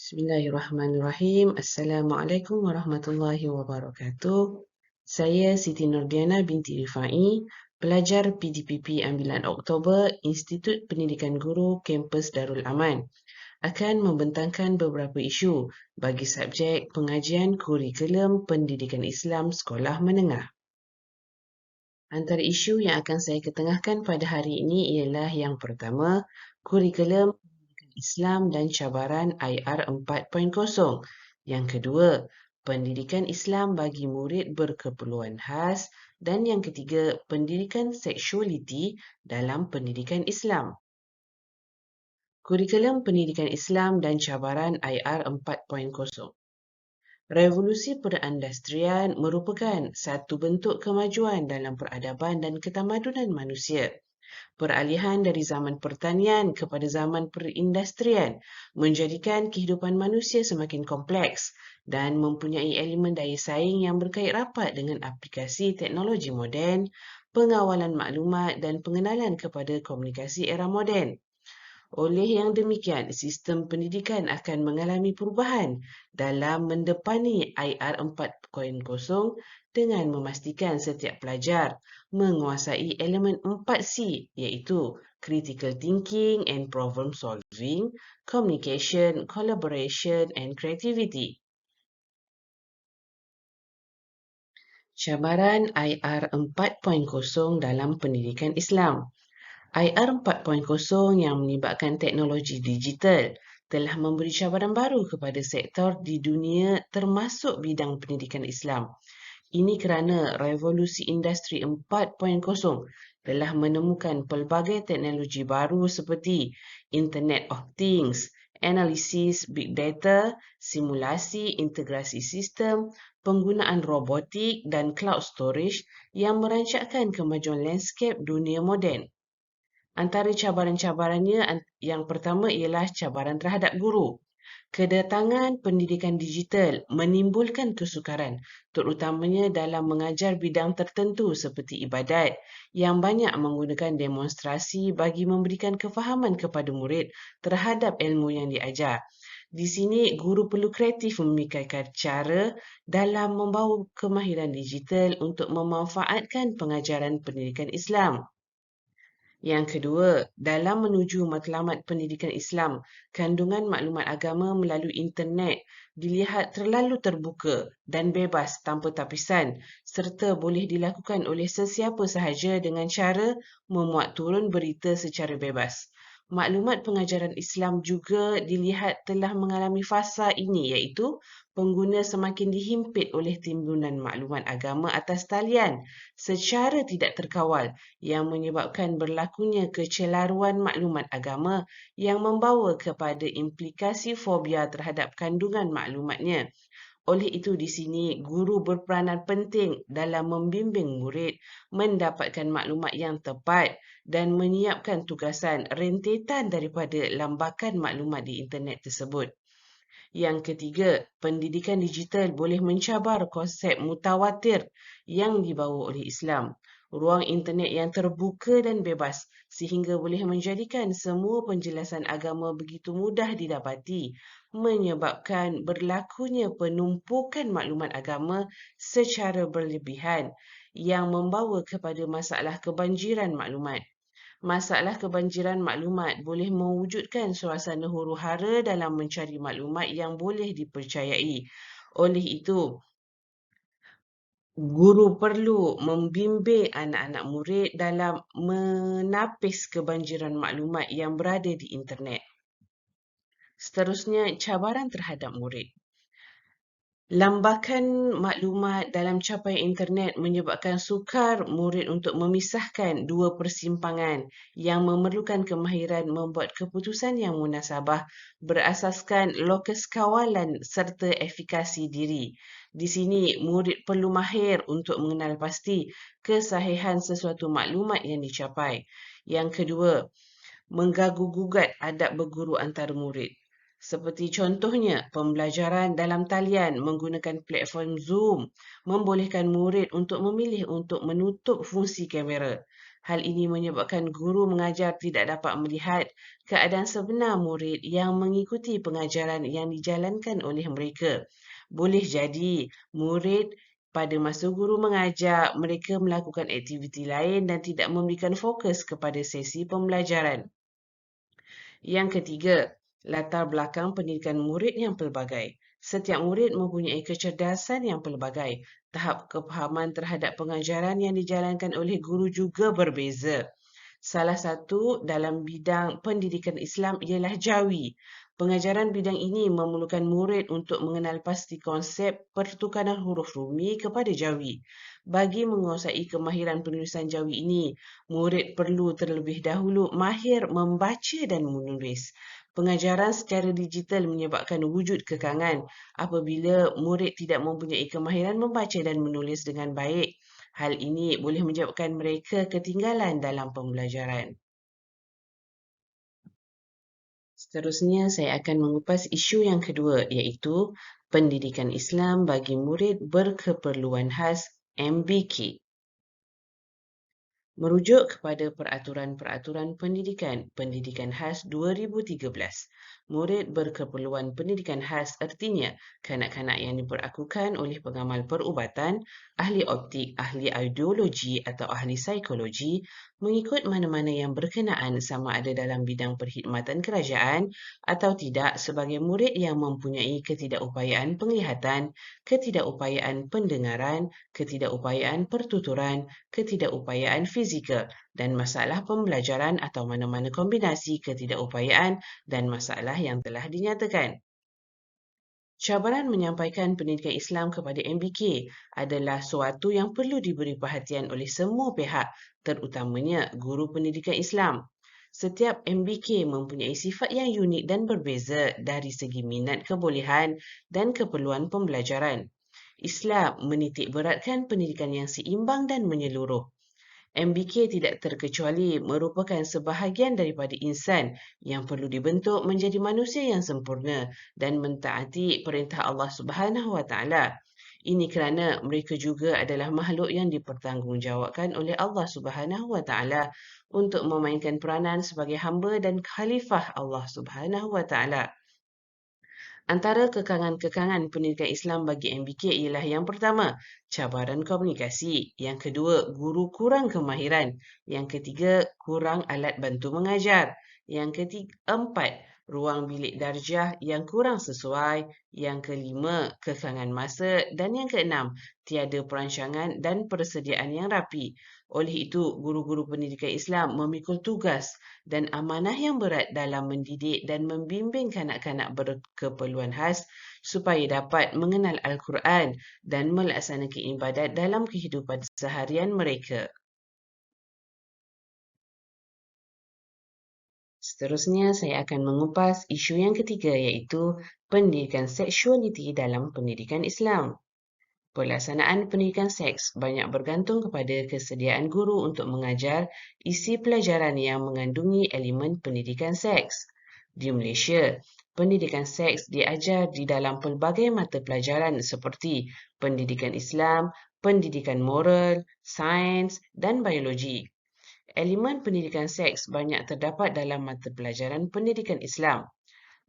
Bismillahirrahmanirrahim. Assalamualaikum warahmatullahi wabarakatuh. Saya Siti Nurdiana binti Rifai, pelajar PDPP Ambilan Oktober, Institut Pendidikan Guru, Kampus Darul Aman, akan membentangkan beberapa isu bagi subjek pengajian kurikulum pendidikan Islam sekolah menengah. Antara isu yang akan saya ketengahkan pada hari ini ialah yang pertama, kurikulum Islam dan cabaran IR 4.0. Yang kedua, pendidikan Islam bagi murid berkeperluan khas. Dan yang ketiga, pendidikan seksualiti dalam pendidikan Islam. Kurikulum pendidikan Islam dan cabaran IR 4.0. Revolusi perindustrian merupakan satu bentuk kemajuan dalam peradaban dan ketamadunan manusia. Peralihan dari zaman pertanian kepada zaman perindustrian menjadikan kehidupan manusia semakin kompleks dan mempunyai elemen daya saing yang berkait rapat dengan aplikasi teknologi moden, pengawalan maklumat dan pengenalan kepada komunikasi era moden. Oleh yang demikian, sistem pendidikan akan mengalami perubahan dalam mendepani IR 4.0 dengan memastikan setiap pelajar menguasai elemen 4C iaitu critical thinking and problem solving, communication, collaboration and creativity. Cabaran IR 4.0 dalam pendidikan Islam. IR 4.0 yang melibatkan teknologi digital telah memberi cabaran baru kepada sektor di dunia termasuk bidang pendidikan Islam. Ini kerana revolusi industri 4.0 telah menemukan pelbagai teknologi baru seperti Internet of Things, analisis big data, simulasi integrasi sistem, penggunaan robotik dan cloud storage yang merancakkan kemajuan lanskap dunia moden. Antara cabaran-cabarannya yang pertama ialah cabaran terhadap guru. Kedatangan pendidikan digital menimbulkan kesukaran, terutamanya dalam mengajar bidang tertentu seperti ibadat yang banyak menggunakan demonstrasi bagi memberikan kefahaman kepada murid terhadap ilmu yang diajar. Di sini, guru perlu kreatif memikirkan cara dalam membawa kemahiran digital untuk memanfaatkan pengajaran pendidikan Islam. Yang kedua, dalam menuju matlamat pendidikan Islam, kandungan maklumat agama melalui internet dilihat terlalu terbuka dan bebas tanpa tapisan serta boleh dilakukan oleh sesiapa sahaja dengan cara memuat turun berita secara bebas. Maklumat pengajaran Islam juga dilihat telah mengalami fasa ini iaitu pengguna semakin dihimpit oleh timbunan maklumat agama atas talian secara tidak terkawal yang menyebabkan berlakunya kecelaruan maklumat agama yang membawa kepada implikasi fobia terhadap kandungan maklumatnya. Oleh itu di sini, guru berperanan penting dalam membimbing murid mendapatkan maklumat yang tepat dan menyiapkan tugasan rentetan daripada lambakan maklumat di internet tersebut. Yang ketiga, pendidikan digital boleh mencabar konsep mutawatir yang dibawa oleh Islam. Ruang internet yang terbuka dan bebas sehingga boleh menjadikan semua penjelasan agama begitu mudah didapati menyebabkan berlakunya penumpukan maklumat agama secara berlebihan yang membawa kepada masalah kebanjiran maklumat. Masalah kebanjiran maklumat boleh mewujudkan suasana huru-hara dalam mencari maklumat yang boleh dipercayai. Oleh itu, guru perlu membimbing anak-anak murid dalam menapis kebanjiran maklumat yang berada di internet. Seterusnya, cabaran terhadap murid. Lambakan maklumat dalam capaian internet menyebabkan sukar murid untuk memisahkan dua persimpangan yang memerlukan kemahiran membuat keputusan yang munasabah berasaskan lokus kawalan serta efikasi diri. Di sini, murid perlu mahir untuk mengenal pasti kesahihan sesuatu maklumat yang dicapai. Yang kedua, menggaguh-gugat adab berguru antara murid. Seperti contohnya, pembelajaran dalam talian menggunakan platform Zoom membolehkan murid untuk memilih untuk menutup fungsi kamera. Hal ini menyebabkan guru mengajar tidak dapat melihat keadaan sebenar murid yang mengikuti pengajaran yang dijalankan oleh mereka. Boleh jadi murid pada masa guru mengajar, mereka melakukan aktiviti lain dan tidak memberikan fokus kepada sesi pembelajaran. Yang ketiga, latar belakang pendidikan murid yang pelbagai. Setiap murid mempunyai kecerdasan yang pelbagai. Tahap kefahaman terhadap pengajaran yang dijalankan oleh guru juga berbeza. Salah satu dalam bidang pendidikan Islam ialah Jawi. Pengajaran bidang ini memerlukan murid untuk mengenal pasti konsep pertukaran huruf Rumi kepada Jawi. Bagi menguasai kemahiran penulisan Jawi ini, murid perlu terlebih dahulu mahir membaca dan menulis. Pengajaran secara digital menyebabkan wujud kekangan apabila murid tidak mempunyai kemahiran membaca dan menulis dengan baik. Hal ini boleh menyebabkan mereka ketinggalan dalam pembelajaran. Seterusnya, saya akan mengupas isu yang kedua, iaitu pendidikan Islam bagi murid berkeperluan khas (MBK). Merujuk kepada Peraturan-Peraturan Pendidikan Khas 2013, murid berkeperluan pendidikan khas artinya kanak-kanak yang diperakukan oleh pengamal perubatan, ahli optik, ahli audiologi atau ahli psikologi mengikut mana-mana yang berkenaan sama ada dalam bidang perkhidmatan kerajaan atau tidak sebagai murid yang mempunyai ketidakupayaan penglihatan, ketidakupayaan pendengaran, ketidakupayaan pertuturan, ketidakupayaan fizikal dan masalah pembelajaran atau mana-mana kombinasi ketidakupayaan dan masalah yang telah dinyatakan. Cabaran menyampaikan pendidikan Islam kepada MBK adalah suatu yang perlu diberi perhatian oleh semua pihak, terutamanya guru pendidikan Islam. Setiap MBK mempunyai sifat yang unik dan berbeza dari segi minat kebolehan dan keperluan pembelajaran. Islam menitik beratkan pendidikan yang seimbang dan menyeluruh. MBK tidak terkecuali merupakan sebahagian daripada insan yang perlu dibentuk menjadi manusia yang sempurna dan mentaati perintah Allah Subhanahu Wa Taala. Ini kerana mereka juga adalah makhluk yang dipertanggungjawabkan oleh Allah Subhanahu Wa Taala untuk memainkan peranan sebagai hamba dan khalifah Allah Subhanahu Wa Taala. Antara kekangan-kekangan pendidikan Islam bagi MBK ialah yang pertama, cabaran komunikasi. Yang kedua, guru kurang kemahiran. Yang ketiga, kurang alat bantu mengajar. Yang keempat, ruang bilik darjah yang kurang sesuai. Yang kelima, kekangan masa. Dan yang keenam, tiada perancangan dan persediaan yang rapi. Oleh itu, guru-guru pendidikan Islam memikul tugas dan amanah yang berat dalam mendidik dan membimbing kanak-kanak berkeperluan khas supaya dapat mengenal Al-Quran dan melaksanakan ibadat dalam kehidupan seharian mereka. Seterusnya, saya akan mengupas isu yang ketiga, iaitu pendidikan seksualiti dalam pendidikan Islam. Pelaksanaan pendidikan seks banyak bergantung kepada kesediaan guru untuk mengajar isi pelajaran yang mengandungi elemen pendidikan seks. Di Malaysia, pendidikan seks diajar di dalam pelbagai mata pelajaran seperti pendidikan Islam, pendidikan moral, sains dan biologi. Elemen pendidikan seks banyak terdapat dalam mata pelajaran pendidikan Islam.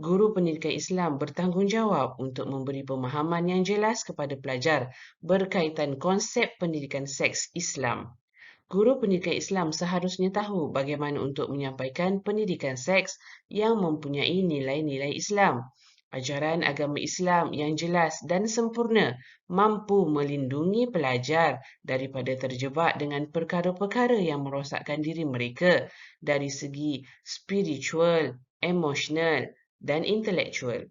Guru pendidikan Islam bertanggungjawab untuk memberi pemahaman yang jelas kepada pelajar berkaitan konsep pendidikan seks Islam. Guru pendidikan Islam seharusnya tahu bagaimana untuk menyampaikan pendidikan seks yang mempunyai nilai-nilai Islam. Ajaran agama Islam yang jelas dan sempurna mampu melindungi pelajar daripada terjebak dengan perkara-perkara yang merosakkan diri mereka dari segi spiritual, emosional dan intelektual.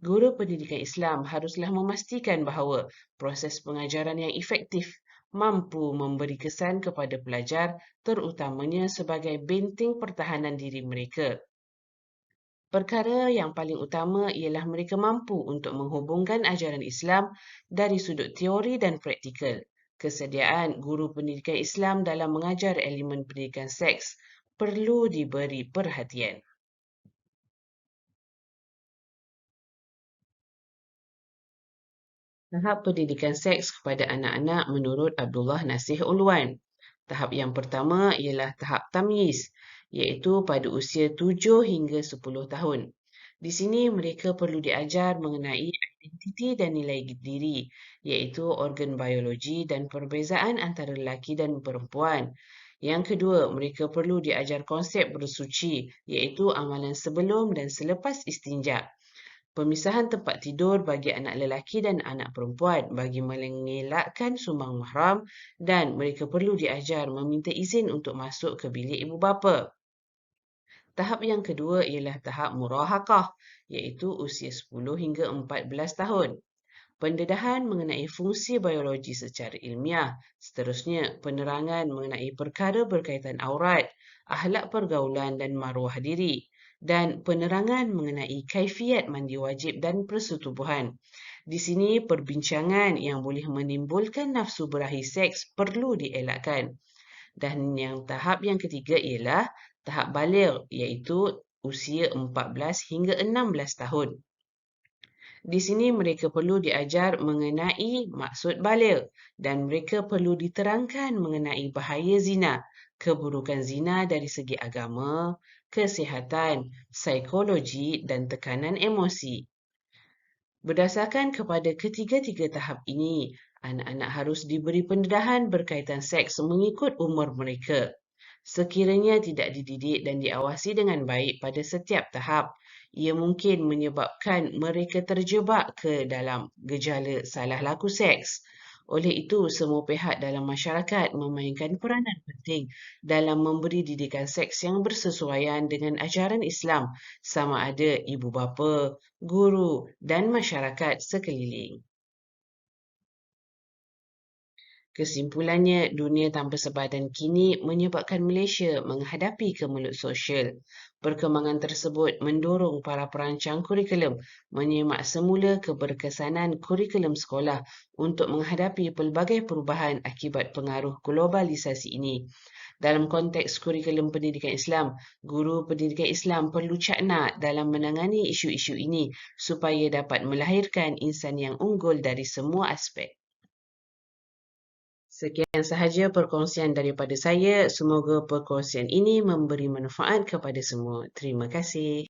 Guru pendidikan Islam haruslah memastikan bahawa proses pengajaran yang efektif mampu memberi kesan kepada pelajar terutamanya sebagai benteng pertahanan diri mereka. Perkara yang paling utama ialah mereka mampu untuk menghubungkan ajaran Islam dari sudut teori dan praktikal. Kesediaan guru pendidikan Islam dalam mengajar elemen pendidikan seks perlu diberi perhatian. Tahap pendidikan seks kepada anak-anak menurut Abdullah Nasih Ulwan. Tahap yang pertama ialah tahap tamyiz, iaitu pada usia 7 hingga 10 tahun. Di sini mereka perlu diajar mengenai identiti dan nilai diri, iaitu organ biologi dan perbezaan antara lelaki dan perempuan. Yang kedua, mereka perlu diajar konsep bersuci, iaitu amalan sebelum dan selepas istinja. Pemisahan tempat tidur bagi anak lelaki dan anak perempuan bagi mengelakkan sumbang mahram, dan mereka perlu diajar meminta izin untuk masuk ke bilik ibu bapa. Tahap yang kedua ialah tahap murahaqah, iaitu usia 10 hingga 14 tahun. Pendedahan mengenai fungsi biologi secara ilmiah, seterusnya penerangan mengenai perkara berkaitan aurat, akhlak pergaulan dan maruah diri, dan penerangan mengenai kaifiat mandi wajib dan persetubuhan. Di sini perbincangan yang boleh menimbulkan nafsu berahi seks perlu dielakkan. Dan tahap yang ketiga ialah tahap baligh, iaitu usia 14 hingga 16 tahun. Di sini mereka perlu diajar mengenai maksud baligh dan mereka perlu diterangkan mengenai bahaya zina, keburukan zina dari segi agama, kesihatan, psikologi dan tekanan emosi. Berdasarkan kepada ketiga-tiga tahap ini, anak-anak harus diberi pendedahan berkaitan seks mengikut umur mereka. Sekiranya tidak dididik dan diawasi dengan baik pada setiap tahap, ia mungkin menyebabkan mereka terjebak ke dalam gejala salah laku seks. Oleh itu, semua pihak dalam masyarakat memainkan peranan penting dalam memberi didikan seks yang bersesuaian dengan ajaran Islam, sama ada ibu bapa, guru, dan masyarakat sekeliling. Kesimpulannya, dunia tanpa sepadan kini menyebabkan Malaysia menghadapi kemelut sosial. Perkembangan tersebut mendorong para perancang kurikulum menyemak semula keberkesanan kurikulum sekolah untuk menghadapi pelbagai perubahan akibat pengaruh globalisasi ini. Dalam konteks kurikulum pendidikan Islam, guru pendidikan Islam perlu cakna dalam menangani isu-isu ini supaya dapat melahirkan insan yang unggul dari semua aspek. Sekian sahaja perkongsian daripada saya. Semoga perkongsian ini memberi manfaat kepada semua. Terima kasih.